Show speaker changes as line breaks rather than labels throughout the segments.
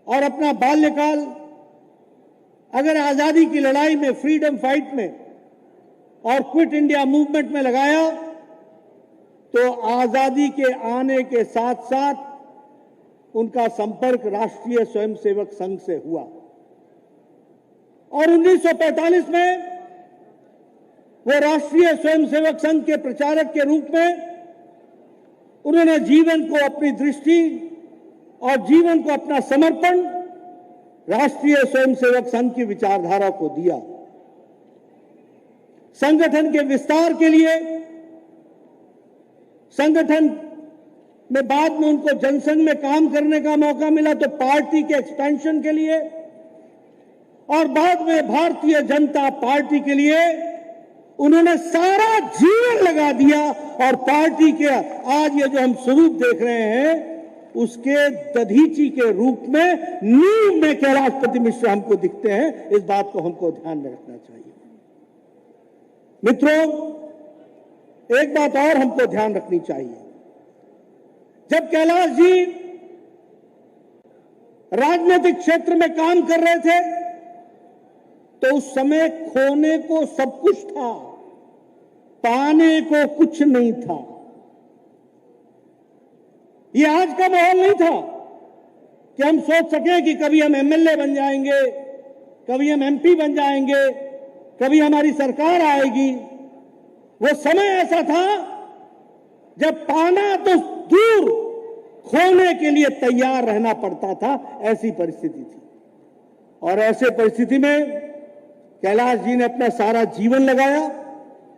और अपना बाल्यकाल अगर आजादी की लड़ाई में, फ्रीडम फाइट में और क्विट इंडिया मूवमेंट में लगाया तो आजादी के आने के साथ साथ उनका संपर्क राष्ट्रीय स्वयंसेवक संघ से हुआ और 1945 में वो राष्ट्रीय स्वयंसेवक संघ के प्रचारक के रूप में उन्होंने जीवन को अपनी दृष्टि और जीवन को अपना समर्पण राष्ट्रीय स्वयंसेवक संघ की विचारधारा को दिया। संगठन के विस्तार के लिए, संगठन में बाद में उनको जनसंघ में काम करने का मौका मिला तो पार्टी के एक्सपेंशन के लिए और बाद में भारतीय जनता पार्टी के लिए उन्होंने सारा जीवन लगा दिया और पार्टी के आज ये जो हम स्वरूप देख रहे हैं उसके दधीची के रूप में नींव में कैलाशपति मिश्र हमको दिखते हैं। इस बात को हमको ध्यान में रखना चाहिए। मित्रों, एक बात और हमको ध्यान रखनी चाहिए। जब कैलाश जी राजनीतिक क्षेत्र में काम कर रहे थे तो उस समय खोने को सब कुछ था, पाने को कुछ नहीं था। ये आज का माहौल नहीं था कि हम सोच सके कि कभी हम एमएलए बन जाएंगे, कभी हम एमपी बन जाएंगे, कभी हमारी सरकार आएगी। वो समय ऐसा था जब पाना तो दूर, खोने के लिए तैयार रहना पड़ता था। ऐसी परिस्थिति थी और ऐसे परिस्थिति में कैलाश जी ने अपना सारा जीवन लगाया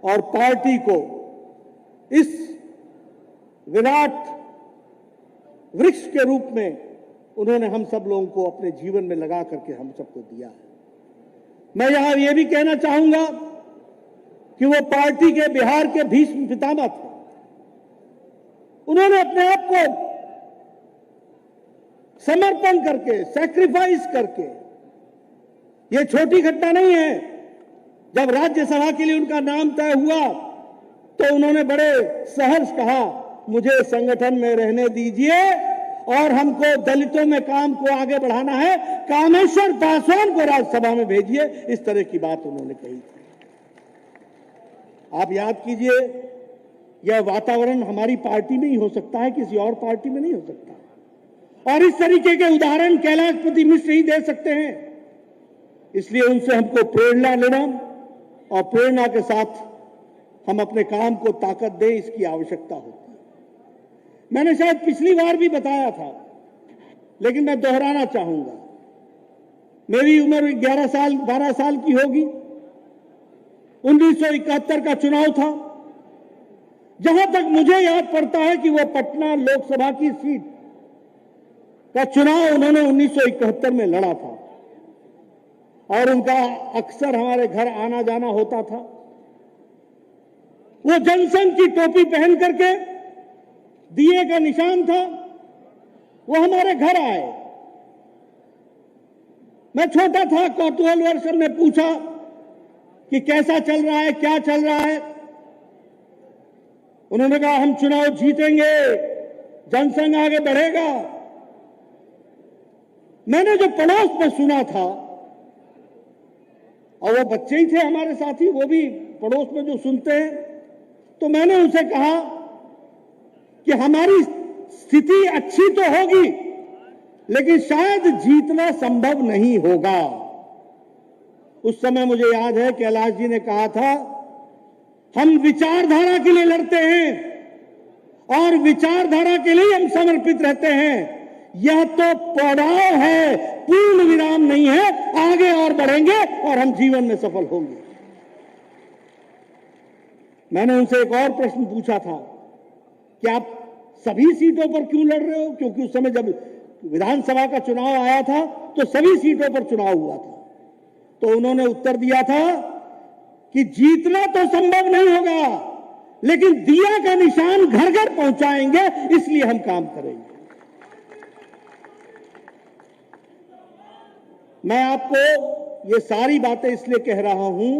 और पार्टी को इस विराट वृक्ष के रूप में उन्होंने हम सब लोगों को अपने जीवन में लगा करके हम सबको दिया है। मैं यहां यह भी कहना चाहूंगा कि वो पार्टी के बिहार के भीष्म पितामह थे। उन्होंने अपने आप को समर्पण करके, सैक्रिफाइस करके, ये छोटी घटना नहीं है। जब राज्यसभा के लिए उनका नाम तय हुआ तो उन्होंने बड़े सहर्ष कहा, मुझे संगठन में रहने दीजिए और हमको दलितों में काम को आगे बढ़ाना है, कामेश्वर पासवान को राज्यसभा में भेजिए। इस तरह की बात उन्होंने कही थी। आप याद कीजिए, यह वातावरण हमारी पार्टी में ही हो सकता है, किसी और पार्टी में नहीं हो सकता। और इस तरीके के उदाहरण कैलाशपति मिश्र ही दे सकते हैं। इसलिए उनसे हमको प्रेरणा लेना और प्रेरणा के साथ हम अपने काम को ताकत दें, इसकी आवश्यकता होती है। मैंने शायद पिछली बार भी बताया था, लेकिन मैं दोहराना चाहूंगा। मेरी उम्र 11 साल 12 साल की होगी। 1971 का चुनाव था। जहां तक मुझे याद पड़ता है कि वो पटना लोकसभा की सीट का चुनाव उन्होंने 1971 में लड़ा था और उनका अक्सर हमारे घर आना जाना होता था। वो जनसंघ की टोपी पहन करके, दिए का निशान था, वो हमारे घर आए। मैं छोटा था, कौतूहल वर्ष ने पूछा कि कैसा चल रहा है, क्या चल रहा है। उन्होंने कहा हम चुनाव जीतेंगे, जनसंघ आगे बढ़ेगा। मैंने जो पड़ोस में सुना था, और वो बच्चे ही थे हमारे साथी, वो भी पड़ोस में जो सुनते हैं, तो मैंने उनसे कहा कि हमारी स्थिति अच्छी तो होगी लेकिन शायद जीतना संभव नहीं होगा। उस समय मुझे याद है कैलाश जी ने कहा था, हम विचारधारा के लिए लड़ते हैं और विचारधारा के लिए हम समर्पित रहते हैं। यह तो पड़ाव है, पूर्ण विराम नहीं है। आगे और बढ़ेंगे और हम जीवन में सफल होंगे। मैंने उनसे एक और प्रश्न पूछा था कि आप सभी सीटों पर क्यों लड़ रहे हो, क्योंकि उस समय जब विधानसभा का चुनाव आया था तो सभी सीटों पर चुनाव हुआ था। तो उन्होंने उत्तर दिया था कि जीतना तो संभव नहीं होगा लेकिन दिया का निशान घर घर पहुंचाएंगे, इसलिए हम काम करेंगे। मैं आपको ये सारी बातें इसलिए कह रहा हूं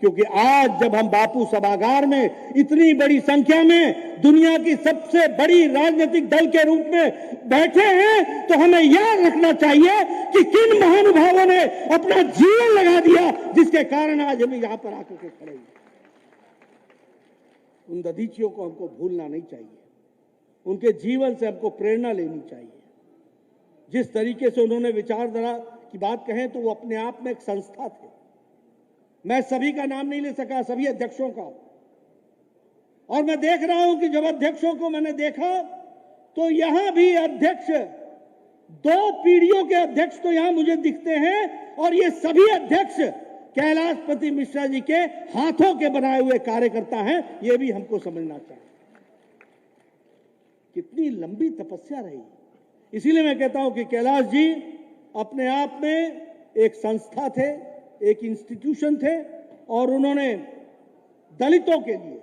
क्योंकि आज जब हम बापू सभागार में इतनी बड़ी संख्या में दुनिया की सबसे बड़ी राजनीतिक दल के रूप में बैठे हैं, तो हमें याद रखना चाहिए कि किन महानुभावों ने अपना जीवन लगा दिया, जिसके कारण आज हम यहां पर आकर के खड़े हैं। उन ददीचियों को हमको भूलना नहीं चाहिए, उनके जीवन से हमको प्रेरणा लेनी चाहिए। जिस तरीके से उन्होंने विचारधारा की बात कहे, तो वो अपने आप में एक संस्था थे। मैं सभी का नाम नहीं ले सका, सभी अध्यक्षों का, और मैं देख रहा हूं कि जब अध्यक्षों को मैंने देखा तो यहां भी अध्यक्ष, 2 पीढ़ियों के अध्यक्ष तो यहां मुझे दिखते हैं, और ये सभी अध्यक्ष कैलाशपति मिश्रा जी के हाथों के बनाए हुए कार्यकर्ता हैं। ये भी हमको समझना चाहिए। कितनी लंबी तपस्या रही। इसीलिए मैं कहता हूं कि कैलाश जी अपने आप में एक संस्था थे, एक इंस्टीट्यूशन थे, और उन्होंने दलितों के लिए,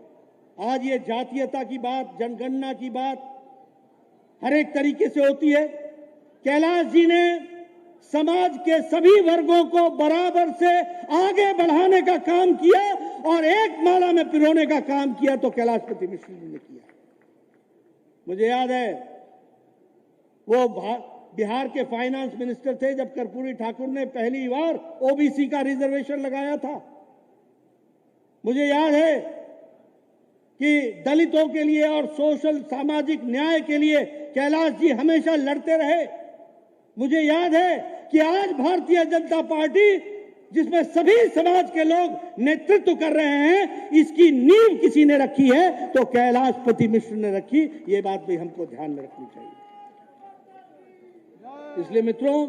आज ये जातीयता की बात, जनगणना की बात हर एक तरीके से होती है, कैलाश जी ने समाज के सभी वर्गों को बराबर से आगे बढ़ाने का काम किया और एक माला में पिरोने का काम किया, तो कैलाशपति मिश्र जी ने किया। मुझे याद है वो बिहार के फाइनेंस मिनिस्टर थे जब कर्पूरी ठाकुर ने पहली बार ओबीसी का रिजर्वेशन लगाया था। मुझे याद है कि दलितों के लिए और सोशल सामाजिक न्याय के लिए कैलाश जी हमेशा लड़ते रहे। मुझे याद है कि आज भारतीय जनता पार्टी, जिसमें सभी समाज के लोग नेतृत्व कर रहे हैं, इसकी नींव किसी ने रखी है तो कैलाशपति मिश्र ने रखी। ये बात भी हमको ध्यान में रखनी चाहिए। इसलिए मित्रों,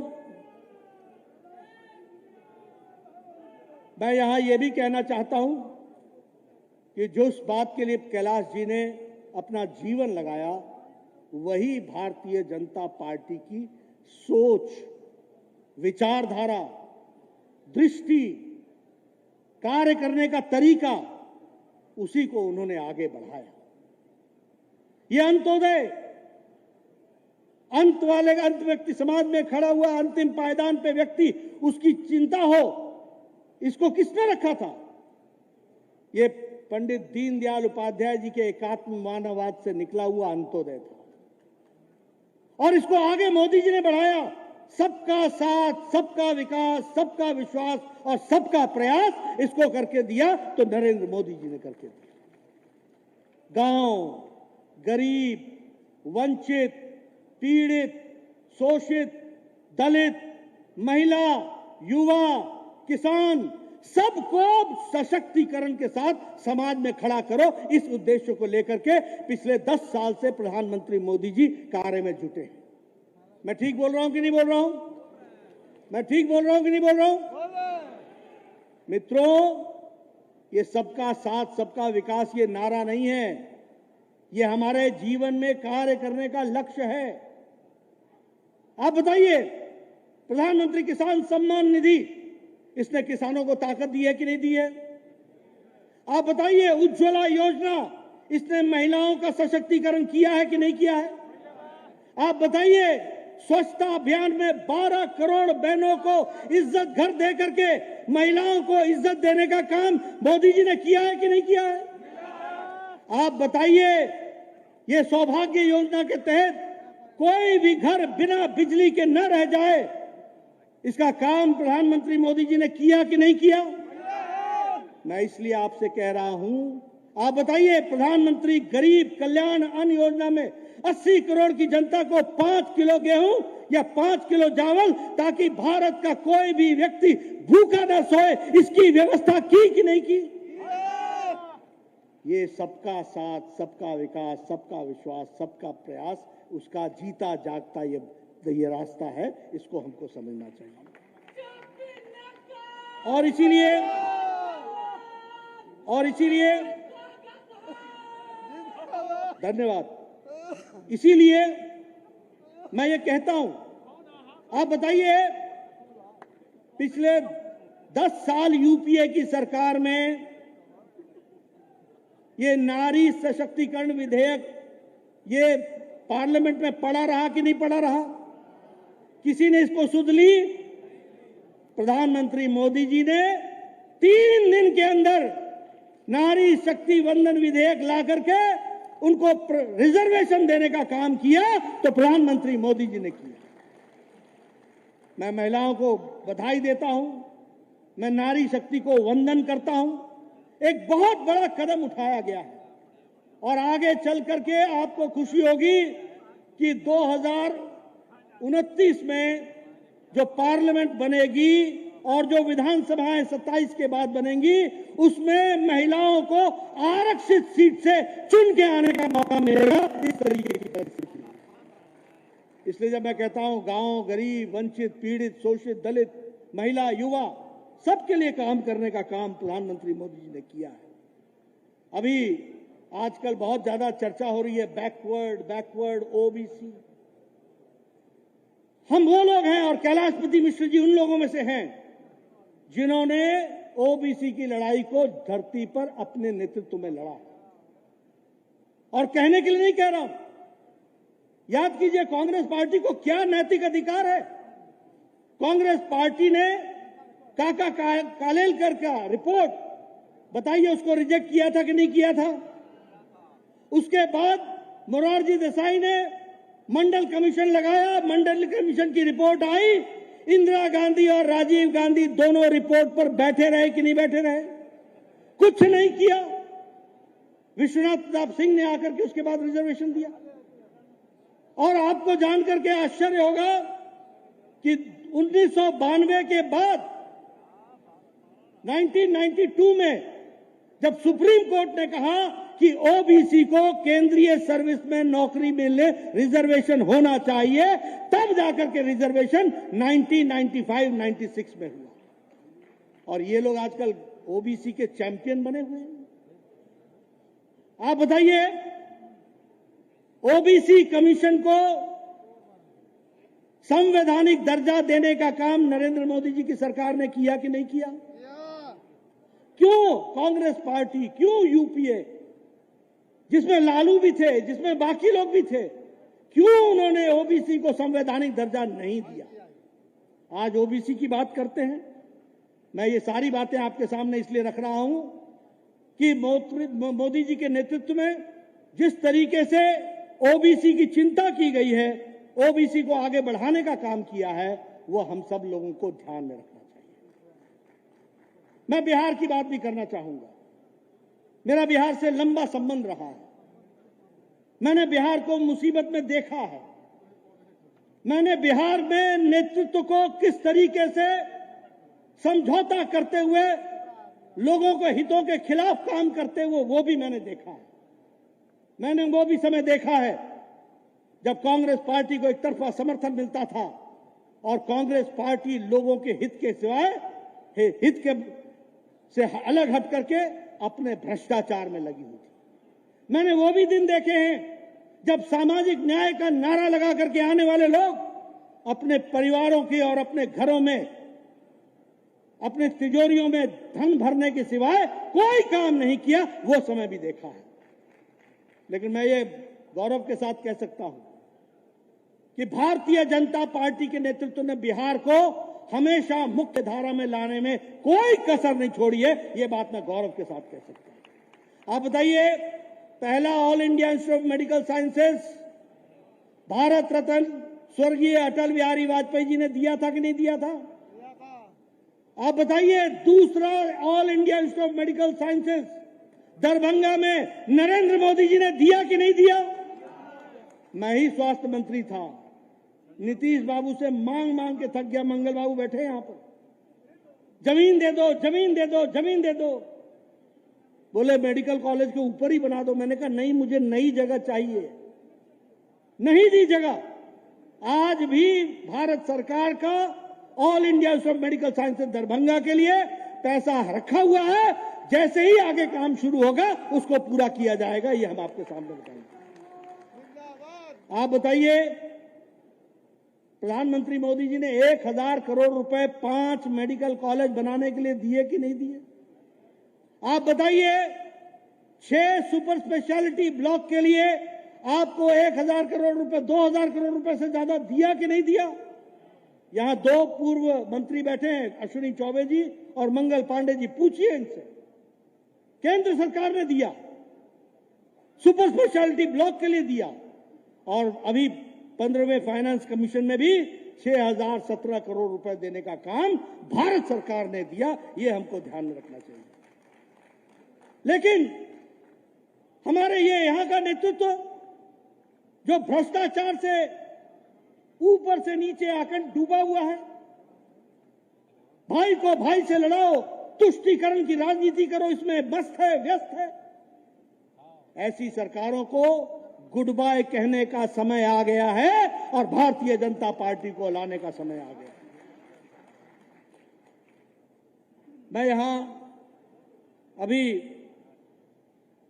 मैं यहां यह भी कहना चाहता हूं कि जो उस बात के लिए कैलाश जी ने अपना जीवन लगाया, वही भारतीय जनता पार्टी की सोच, विचारधारा, दृष्टि, कार्य करने का तरीका, उसी को उन्होंने आगे बढ़ाया। यह अंत्योदय, अंत वाले अंत व्यक्ति, समाज में खड़ा हुआ अंतिम पायदान पे व्यक्ति, उसकी चिंता हो, इसको किसने रखा था? ये पंडित दीनदयाल उपाध्याय जी के एकात्म मानववाद से निकला हुआ अंत्योदय था, और इसको आगे मोदी जी ने बढ़ाया। सबका साथ, सबका विकास, सबका विश्वास और सबका प्रयास, इसको करके दिया तो नरेंद्र मोदी जी ने करके दिया। गांव, गरीब, वंचित, पीड़ित, शोषित, दलित, महिला, युवा, किसान, सबको सशक्तिकरण के साथ समाज में खड़ा करो, इस उद्देश्य को लेकर के पिछले 10 साल से प्रधानमंत्री मोदी जी कार्य में जुटे हैं। मैं ठीक बोल रहा हूं कि नहीं बोल रहा हूं? मैं ठीक बोल रहा हूं कि नहीं बोल रहा हूं? मित्रों, ये सबका साथ, सबका विकास ये नारा नहीं है, ये हमारे जीवन में कार्य करने का लक्ष्य है। आप बताइए, प्रधानमंत्री किसान सम्मान निधि, इसने किसानों को ताकत दी है कि नहीं दी है? आप बताइए, उज्ज्वला योजना, इसने महिलाओं का सशक्तिकरण किया है कि नहीं किया है? आप बताइए, स्वच्छता अभियान में 12 करोड़ बहनों को इज्जत घर दे करके महिलाओं को इज्जत देने का काम मोदी जी ने किया है कि नहीं किया है? आप बताइए, ये सौभाग्य योजना के तहत कोई भी घर बिना बिजली के न रह जाए, इसका काम प्रधानमंत्री मोदी जी ने किया कि नहीं किया? मैं इसलिए आपसे कह रहा हूं, आप बताइए, प्रधानमंत्री गरीब कल्याण अन्न योजना में 80 करोड़ की जनता को 5 किलो गेहूं या 5 किलो चावल, ताकि भारत का कोई भी व्यक्ति भूखा न सोए, इसकी व्यवस्था की कि नहीं की? ये सबका साथ, सबका विकास, सबका विश्वास, सबका प्रयास, उसका जीता जागता ये रास्ता है, इसको हमको समझना चाहिए। और इसीलिए धन्यवाद। इसीलिए मैं ये कहता हूं, आप बताइए, पिछले 10 साल यूपीए की सरकार में ये नारी सशक्तिकरण विधेयक ये पार्लियामेंट में पड़ा रहा कि नहीं पड़ा रहा? किसी ने इसको सुध ली? प्रधानमंत्री मोदी जी ने 3 दिन के अंदर नारी शक्ति वंदन विधेयक ला करके उनको रिजर्वेशन देने का काम किया तो प्रधानमंत्री मोदी जी ने किया। मैं महिलाओं को बधाई देता हूं, मैं नारी शक्ति को वंदन करता हूं। एक बहुत बड़ा कदम उठाया गया है और आगे चल करके आपको खुशी होगी कि 2029 में जो पार्लियामेंट बनेगी और जो विधानसभाएं 27 के बाद बनेंगी, उसमें महिलाओं को आरक्षित सीट से चुन के आने का मौका मिलेगा। इस तरीके की परिस्थिति, इसलिए जब मैं कहता हूं गांव, गरीब, वंचित, पीड़ित, शोषित, दलित, महिला, युवा, सबके लिए काम करने का काम प्रधानमंत्री मोदी जी ने किया है। अभी आजकल बहुत ज्यादा चर्चा हो रही है बैकवर्ड ओबीसी। हम वो लोग हैं और कैलाशपति मिश्र जी उन लोगों में से हैं जिन्होंने ओबीसी की लड़ाई को धरती पर अपने नेतृत्व में लड़ा। और कहने के लिए नहीं कह रहा हूं, याद कीजिए कांग्रेस पार्टी को क्या नैतिक अधिकार है। कांग्रेस पार्टी ने काका कालेलकर का रिपोर्ट बताइए, उसको रिजेक्ट किया था कि नहीं किया था। उसके बाद मोरारजी देसाई ने मंडल कमीशन लगाया, मंडल कमीशन की रिपोर्ट आई। इंदिरा गांधी और राजीव गांधी दोनों रिपोर्ट पर बैठे रहे कि नहीं बैठे रहे, कुछ नहीं किया। विश्वनाथ प्रताप सिंह ने आकर के उसके बाद रिजर्वेशन दिया। और आपको जानकर के आश्चर्य होगा कि 1992 के बाद 1992 में जब सुप्रीम कोर्ट ने कहा कि ओबीसी को केंद्रीय सर्विस में नौकरी मिलने रिजर्वेशन होना चाहिए, तब जाकर के रिजर्वेशन 1995-96 में हुआ। और ये लोग आजकल ओबीसी के चैंपियन बने हुए हैं। आप बताइए, ओबीसी कमीशन को संवैधानिक दर्जा देने का काम नरेंद्र मोदी जी की सरकार ने किया कि नहीं किया? क्यों कांग्रेस पार्टी, क्यों यूपीए, जिसमें लालू भी थे, जिसमें बाकी लोग भी थे, क्यों उन्होंने ओबीसी को संवैधानिक दर्जा नहीं दिया? आज ओबीसी की बात करते हैं। मैं ये सारी बातें आपके सामने इसलिए रख रहा हूं कि मोदी जी के नेतृत्व में जिस तरीके से ओबीसी की चिंता की गई है, ओबीसी को आगे बढ़ाने का काम किया है, वो हम सब लोगों को ध्यान में रखना चाहिए। मैं बिहार की बात भी करना चाहूंगा। मेरा बिहार से लंबा संबंध रहा है। मैंने बिहार को मुसीबत में देखा है। मैंने बिहार में नेतृत्व को किस तरीके से समझौता करते हुए लोगों के हितों के खिलाफ काम करते हुए, वो भी मैंने देखा है। मैंने वो भी समय देखा है जब कांग्रेस पार्टी को एक तरफा समर्थन मिलता था और कांग्रेस पार्टी लोगों के हित के सिवाय हित के से अलग हट करके अपने भ्रष्टाचार में लगी हुई थी। मैंने वो भी दिन देखे हैं जब सामाजिक न्याय का नारा लगा करके आने वाले लोग अपने परिवारों के और अपने घरों में, अपने तिजोरियों में धन भरने के सिवाय कोई काम नहीं किया। वो समय भी देखा है। लेकिन मैं ये गौरव के साथ कह सकता हूं कि भारतीय जनता पार्टी के नेतृत्व ने बिहार को हमेशा मुख्य धारा में लाने में कोई कसर नहीं छोड़ी है। ये बात मैं गौरव के साथ कह सकता हूं। आप बताइए, पहला All India Institute of Medical Sciences Bharat Ratna स्वर्गीय अटल बिहारी वाजपेयी जी ने दिया था कि नहीं दिया था? आप बताइए, दूसरा all India Institute of Medical sciences Darbhanga में नरेंद्र मोदी जी ने दिया कि नहीं दिया? मैं ही स्वास्थ्य मंत्री था, नीतीश बाबू से मांग मांग के थक गया। मंगल बाबू बैठे यहां पर, जमीन दे दो, जमीन दे दो, जमीन दे दो। बोले मेडिकल कॉलेज के ऊपर ही बना दो। मैंने कहा नहीं, मुझे नई जगह चाहिए। नहीं दी जगह। आज भी भारत सरकार का all India Institute of medical sciences Darbhanga के लिए पैसा रखा हुआ है। जैसे ही आगे काम शुरू होगा उसको पूरा किया जाएगा। ये हम आपके सामने बताएंगे। आप बताइए, प्रधानमंत्री मोदी जी ने 1000 करोड़ रुपए 5 मेडिकल कॉलेज बनाने के लिए दिए कि नहीं दिए? आप बताइए, 6 सुपर स्पेशलिटी ब्लॉक के लिए आपको 1000 करोड़ रुपए, 2000 करोड़ रुपए से ज्यादा दिया कि नहीं दिया? यहां दो पूर्व मंत्री बैठे हैं, अश्विनी चौबे जी और मंगल पांडे जी, पूछिए इनसे। केंद्र सरकार ने दिया, सुपर स्पेशलिटी ब्लॉक के लिए दिया, और अभी 15वें फाइनेंस कमीशन में भी 6017 करोड़ रुपए देने का काम भारत सरकार ने दिया। यह हमको ध्यान में रखना चाहिए। लेकिन हमारे ये यहां का नेतृत्व जो भ्रष्टाचार से ऊपर से नीचे आकर डूबा हुआ है, भाई को भाई से लड़ाओ, तुष्टीकरण की राजनीति करो, इसमें मस्त है, व्यस्त है। ऐसी सरकारों को गुड बाय कहने का समय आ गया है और भारतीय जनता पार्टी को लाने का समय आ गया है। मैं यहां अभी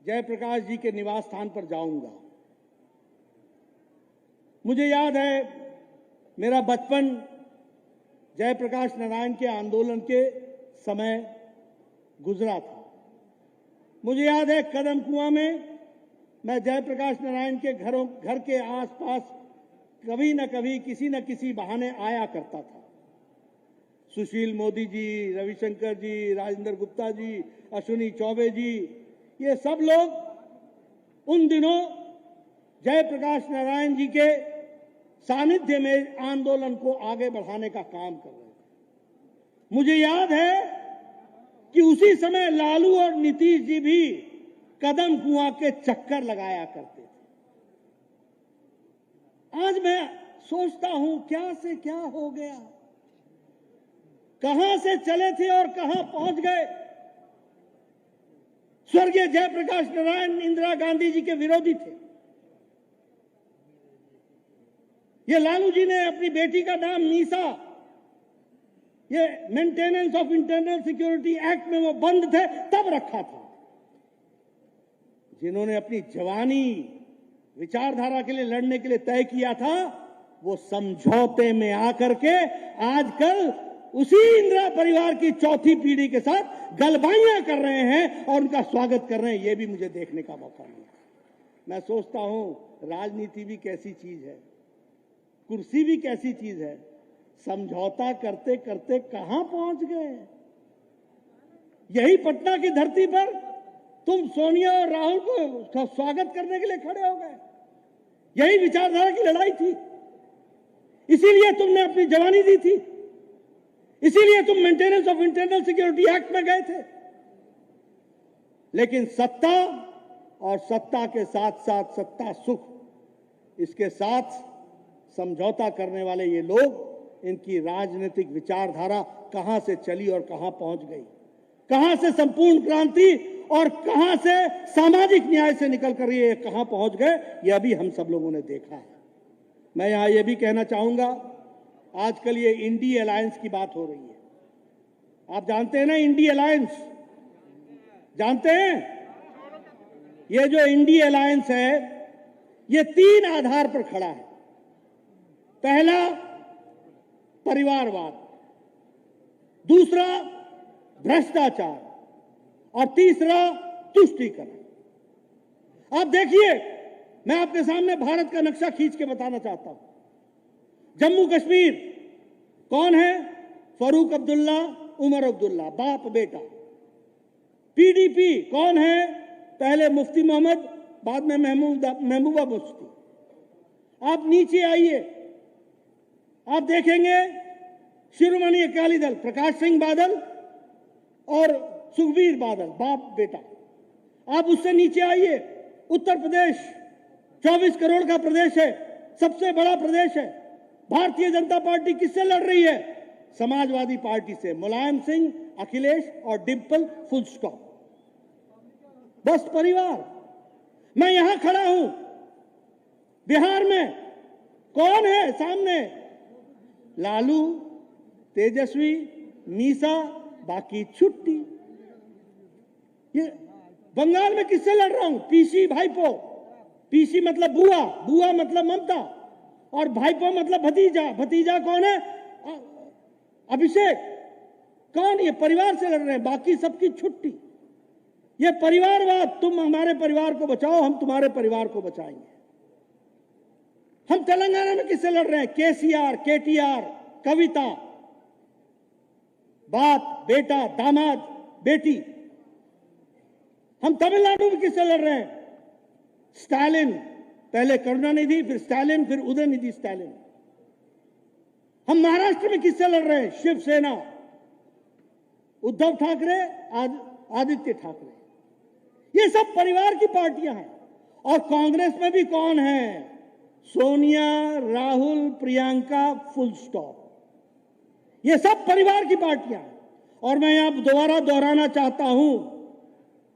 जयप्रकाश जी के निवास स्थान पर जाऊंगा। मुझे याद है मेरा बचपन जयप्रकाश नारायण के आंदोलन के समय गुजरा था। मुझे याद है कदम कुआं में मैं जयप्रकाश नारायण के घर के आसपास कभी न कभी किसी न किसी बहाने आया करता था। सुशील मोदी जी, रविशंकर जी, राजेंद्र गुप्ता जी, अश्विनी चौबे जी, ये सब लोग उन दिनों जयप्रकाश नारायण जी के सानिध्य में आंदोलन को आगे बढ़ाने का काम कर रहे थे। मुझे याद है कि उसी समय लालू और नीतीश जी भी कदम कुआं के चक्कर लगाया करते थे। आज मैं सोचता हूं क्या से क्या हो गया, कहां से चले थे और कहां पहुंच गए। स्वर्गीय जयप्रकाश नारायण इंदिरा गांधी जी के विरोधी थे। ये लालू जी ने अपनी बेटी का नाम मीसा, ये maintenance of internal security act में वो बंद थे तब रखा था। जिन्होंने अपनी जवानी विचारधारा के लिए लड़ने के लिए तय किया था, वो समझौते में आकर के आजकल उसी इंदिरा परिवार की चौथी पीढ़ी के साथ गलबाइयां कर रहे हैं और उनका स्वागत कर रहे हैं। ये भी मुझे देखने का मौका मिला। मैं सोचता हूं राजनीति भी कैसी चीज है, कुर्सी भी कैसी चीज है। समझौता करते करते कहां पहुंच गए। यही पटना की धरती पर तुम सोनिया और राहुल को स्वागत करने के लिए खड़े हो गए। यही विचारधारा की लड़ाई थी, इसीलिए तुमने अपनी जवानी दी थी, इसीलिए तुम maintenance of internal security act में गए थे। लेकिन सत्ता और सत्ता के साथ साथ सत्ता सुख, इसके साथ समझौता करने वाले ये लोग, इनकी राजनीतिक विचारधारा कहां से चली और कहां पहुंच गई, कहां से संपूर्ण क्रांति और कहां से सामाजिक न्याय से निकल कर ये कहां पहुंच गए, यह भी हम सब लोगों ने देखा है। मैं यहां यह भी कहना चाहूंगा, आजकल ये इंडी अलायंस की बात हो रही है। आप जानते हैं ना इंडी अलायंस, जानते हैं? ये जो इंडी अलायंस है ये 3 आधार पर खड़ा है। पहला परिवारवाद, दूसरा भ्रष्टाचार और तीसरा तुष्टीकरण। आप देखिए, मैं आपके सामने भारत का नक्शा खींच के बताना चाहता हूं। जम्मू कश्मीर कौन है? फरूक अब्दुल्ला, उमर अब्दुल्ला, बाप बेटा। पीडीपी कौन है? पहले मुफ्ती मोहम्मद, बाद में महबूबा मुफ्ती। आप नीचे आइए, आप देखेंगे शिरोमणि अकाली दल प्रकाश सिंह बादल और सुखबीर बादल, बाप बेटा। आप उससे नीचे आइए, उत्तर प्रदेश 24 करोड़ का प्रदेश है, सबसे बड़ा प्रदेश है। भारतीय जनता पार्टी किससे लड़ रही है? समाजवादी पार्टी से, मुलायम सिंह, अखिलेश और डिंपल, फुल स्टॉप। बस परिवार। मैं यहां खड़ा हूं, बिहार में कौन है सामने? लालू, तेजस्वी, मीसा, बाकी छुट्टी। ये बंगाल में किससे लड़ रहा हूं? पीसी भाईपो। पीसी मतलब बुआ, बुआ मतलब ममता और भाईपो मतलब भतीजा। भतीजा कौन है? अभिषेक। कौन? ये परिवार से लड़ रहे हैं, बाकी सबकी छुट्टी। ये परिवारवाद, तुम हमारे परिवार को बचाओ, हम तुम्हारे परिवार को बचाएंगे। हम तेलंगाना में किससे लड़ रहे हैं? केसीआर, केटीआर, कविता, बाप, बेटा, दामाद, बेटी। हम तमिलनाडु में किससे लड़ रहे हैं? स्टालिन, पहले करुणानिधि, फिर स्टालिन, फिर उदयनिधि स्टालिन। हम महाराष्ट्र में किससे लड़ रहे हैं? शिवसेना, उद्धव ठाकरे, आदित्य ठाकरे। ये सब परिवार की पार्टियां हैं। और कांग्रेस में भी कौन है? Sonia, Rahul, Priyanka, full stop. ये सब परिवार की पार्टियां हैं। और मैं यहां दोबारा दोहराना चाहता हूं,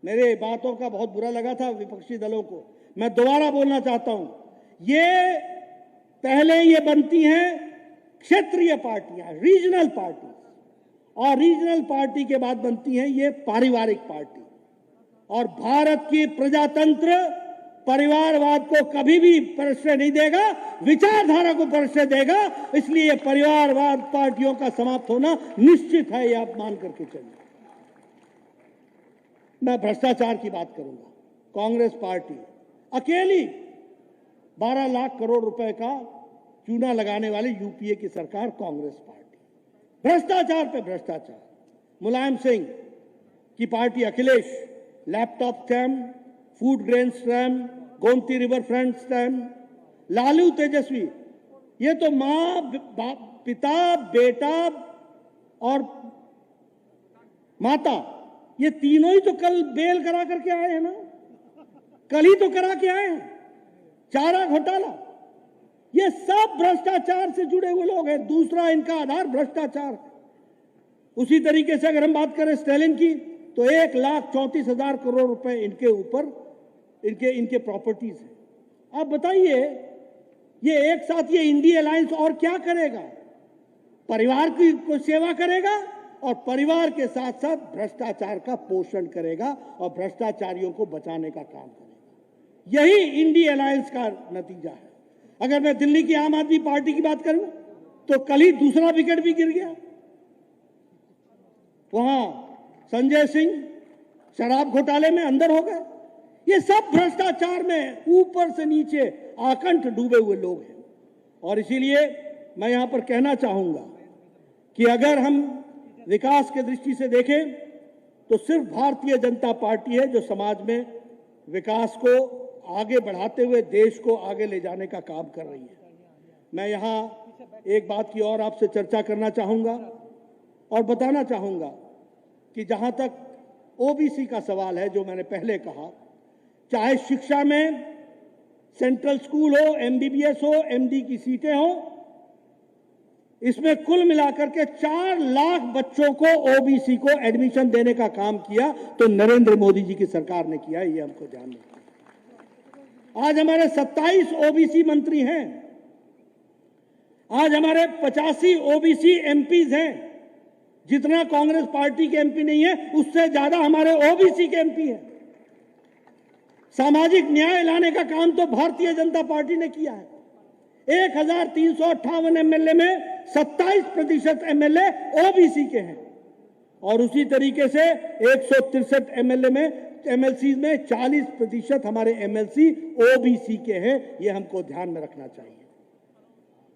मेरे बातों का बहुत बुरा लगा था विपक्षी दलों को, मैं दोबारा बोलना चाहता हूं, ये पहले ये बनती हैं क्षेत्रीय पार्टियां, रीजनल पार्टी, और रीजनल पार्टी के बाद बनती हैं ये पारिवारिक पार्टी। और भारत की प्रजातंत्र परिवारवाद को कभी भी प्रश्रय नहीं देगा, विचारधारा को प्रश्रय देगा। इसलिए परिवारवाद पार्टियों का समाप्त होना निश्चित है, ये आप मान करके चलिए। मैं भ्रष्टाचार की बात करूंगा। कांग्रेस पार्टी अकेली 12 लाख करोड़ रुपए का चूना लगाने वाली यूपीए की सरकार कांग्रेस पार्टी, भ्रष्टाचार पे भ्रष्टाचार। मुलायम सिंह की party Akhilesh, laptop scam, food grain scam, Gomti river front scam. Lalu Tejashwi, ये तो मां, पिता, बेटा और माता, ये तीनों ही तो कल बेल करा करके आए हैं ना, कल ही तो करा के आए हैं। चारा घोटाला, ये सब भ्रष्टाचार से जुड़े हुए लोग हैं। दूसरा इनका आधार भ्रष्टाचार। उसी तरीके से अगर हम बात करें स्टालिन की, तो 1,34,000 करोड़ रुपए इनके ऊपर इनके प्रॉपर्टीज हैं। आप बताइए, ये एक साथ ये इंडी अलायंस और क्या करेगा? परिवार की को सेवा करेगा और परिवार के साथ साथ भ्रष्टाचार का पोषण करेगा और भ्रष्टाचारियों को बचाने का काम करेगा। यही इंडी अलायंस का नतीजा है। अगर मैं दिल्ली की आम आदमी पार्टी की बात करूं, तो कल ही दूसरा विकेट भी गिर गया। वहां संजय सिंह शराब घोटाले में अंदर हो गए। ये सब भ्रष्टाचार में ऊपर से नीचे आकंठ डूबे हुए लोग हैं। और इसीलिए मैं यहां पर कहना चाहूंगा कि अगर हम विकास के दृष्टि से देखें, तो सिर्फ भारतीय जनता पार्टी है जो समाज में विकास को आगे बढ़ाते हुए देश को आगे ले जाने का काम कर रही है। मैं यहां एक बात की और आपसे चर्चा करना चाहूंगा और बताना चाहूंगा कि जहां तक ओबीसी का सवाल है, जो मैंने पहले कहा, चाहे शिक्षा में सेंट्रल स्कूल हो, एमबीबीएस हो, एमडी की सीटें हो, इसमें कुल मिलाकर के 4 लाख बच्चों को ओबीसी को एडमिशन देने का काम किया तो नरेंद्र मोदी जी की सरकार ने किया। ये हमको ध्यान रखना। आज हमारे 27 ओबीसी मंत्री हैं। आज हमारे 85 ओबीसी एमपीज हैं। जितना कांग्रेस पार्टी के एमपी नहीं है, उससे ज्यादा हमारे ओबीसी के एमपी हैं। सामाजिक न्याय लाने का काम तो भारतीय जनता पार्टी ने किया है। 1358 एमएलए में 27% एमएलए ओबीसी के हैं और उसी तरीके से 163 एमएलए में एमएलसी में 40% हमारे एमएलसी ओबीसी के हैं। ये हमको ध्यान में रखना चाहिए।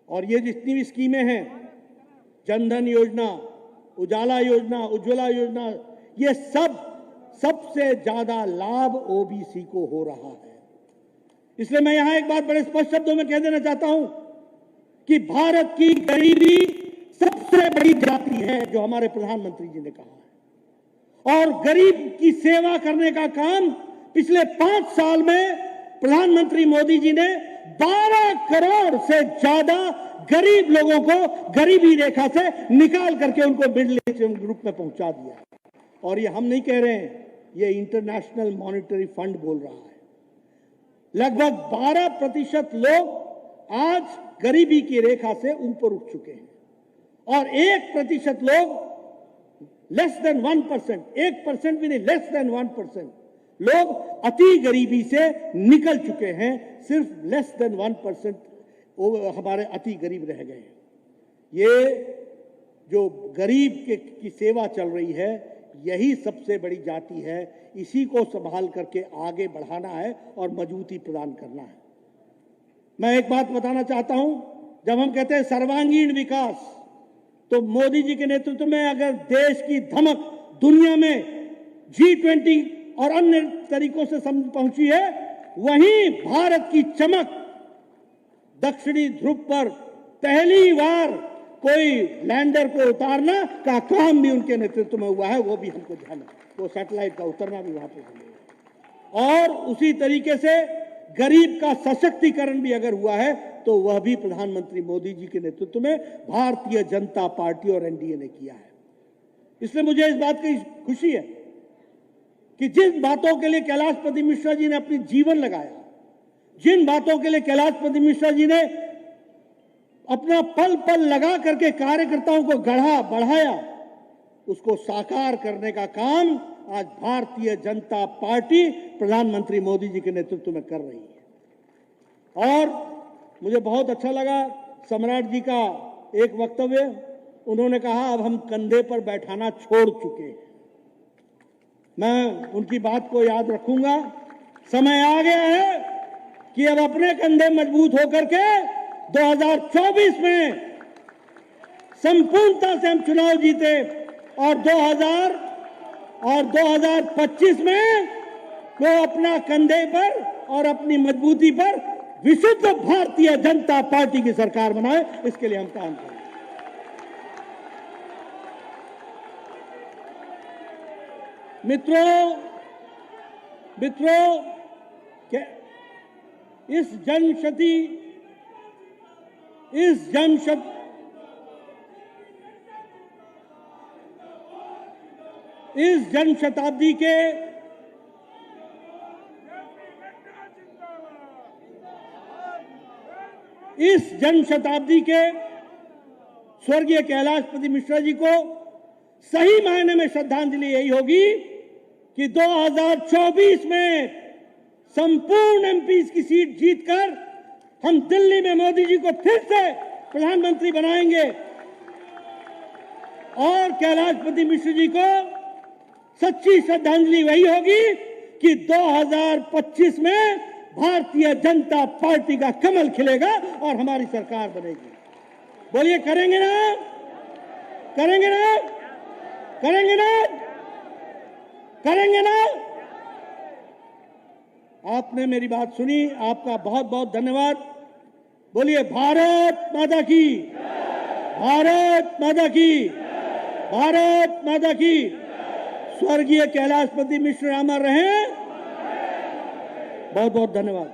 और ये जितनी भी स्कीमें हैं, जनधन योजना, उजाला योजना, उज्ज्वला योजना, ये सबसे ज्यादा लाभ ओबीसी को हो रहा है। इसलिए मैं यहां एक बात बड़े स्पष्ट शब्दों में कह देना चाहता हूं कि भारत की गरीबी सबसे बड़ी जाति है, जो हमारे प्रधानमंत्री जी ने कहा है। और गरीब की सेवा करने का काम पिछले 5 साल में प्रधानमंत्री मोदी जी ने 12 करोड़ से ज्यादा गरीब लोगों को गरीबी रेखा से निकाल करके उनको मिडिल इनकम ग्रुप में पहुंचा दिया। और ये हम नहीं कह रहे हैं, ये इंटरनेशनल मॉनेटरी फंड बोल रहा है। लगभग 12% लोग आज गरीबी की रेखा से ऊपर उठ चुके हैं और 1% लोग लेस देन 1%, 1% भी नहीं, लेस देन 1% लोग अति गरीबी से निकल चुके हैं। सिर्फ लेस देन 1% हमारे अति गरीब रह गए हैं। ये जो गरीब की सेवा चल रही है, यही सबसे बड़ी जाति है। इसी को संभाल करके आगे बढ़ाना है और मजबूती प्रदान करना है। मैं एक बात बताना चाहता हूं, जब हम कहते हैं सर्वांगीण विकास, तो मोदी जी के नेतृत्व में अगर देश की धमक दुनिया में G20 और अन्य तरीकों से पहुंची है, वहीं भारत की चमक दक्षिणी ध्रुव पर पहली बार कोई लैंडर को उतारना का काम भी उनके नेतृत्व में हुआ है। वो भी हमको ध्यान है, वो सैटेलाइट का उतरना भी वहां पर हुआ। और उसी तरीके से गरीब का सशक्तिकरण भी अगर हुआ है तो वह भी प्रधानमंत्री मोदी जी के नेतृत्व में भारतीय जनता पार्टी और एनडीए ने किया है। इसलिए मुझे इस बात की खुशी है कि जिन बातों के लिए कैलाशपति मिश्रा जी ने अपनी जीवन लगाया, जिन बातों के लिए कैलाशपति मिश्रा जी ने अपना पल पल लगा करके कार्यकर्ताओं को गढ़ा बढ़ाया, उसको साकार करने का काम आज भारतीय जनता पार्टी प्रधानमंत्री मोदी जी के नेतृत्व में कर रही है। और मुझे बहुत अच्छा लगा सम्राट जी का एक वक्तव्य, उन्होंने कहा अब हम कंधे पर बैठाना छोड़ चुके हैं। मैं उनकी बात को याद रखूंगा। समय आ गया है कि अब अपने कंधे मजबूत होकर के 2024 में संपूर्णता से हम चुनाव जीते और 2025 में वो अपना कंधे पर और अपनी मजबूती पर विशुद्ध भारतीय जनता पार्टी की सरकार बनाए, इसके लिए हम काम करें। मित्रों, इस जन शताब्दी के स्वर्गीय कैलाशपति मिश्रा जी को सही मायने में श्रद्धांजलि यही होगी कि 2024 में संपूर्ण एमपीज की सीट जीतकर हम दिल्ली में मोदी जी को फिर से प्रधानमंत्री बनाएंगे और कैलाशपति मिश्र जी को सच्ची श्रद्धांजलि वही होगी कि 2025 में भारतीय जनता पार्टी का कमल खिलेगा और हमारी सरकार बनेगी। बोलिए, करेंगे ना? करेंगे ना? करेंगे ना? करेंगे ना? आपने मेरी बात सुनी, आपका बहुत बहुत धन्यवाद। बोलिए, भारत माता की, भारत माता की, भारत माता की। स्वर्गीय कैलाशपति मिश्र अमर रहे। बहुत बहुत धन्यवाद।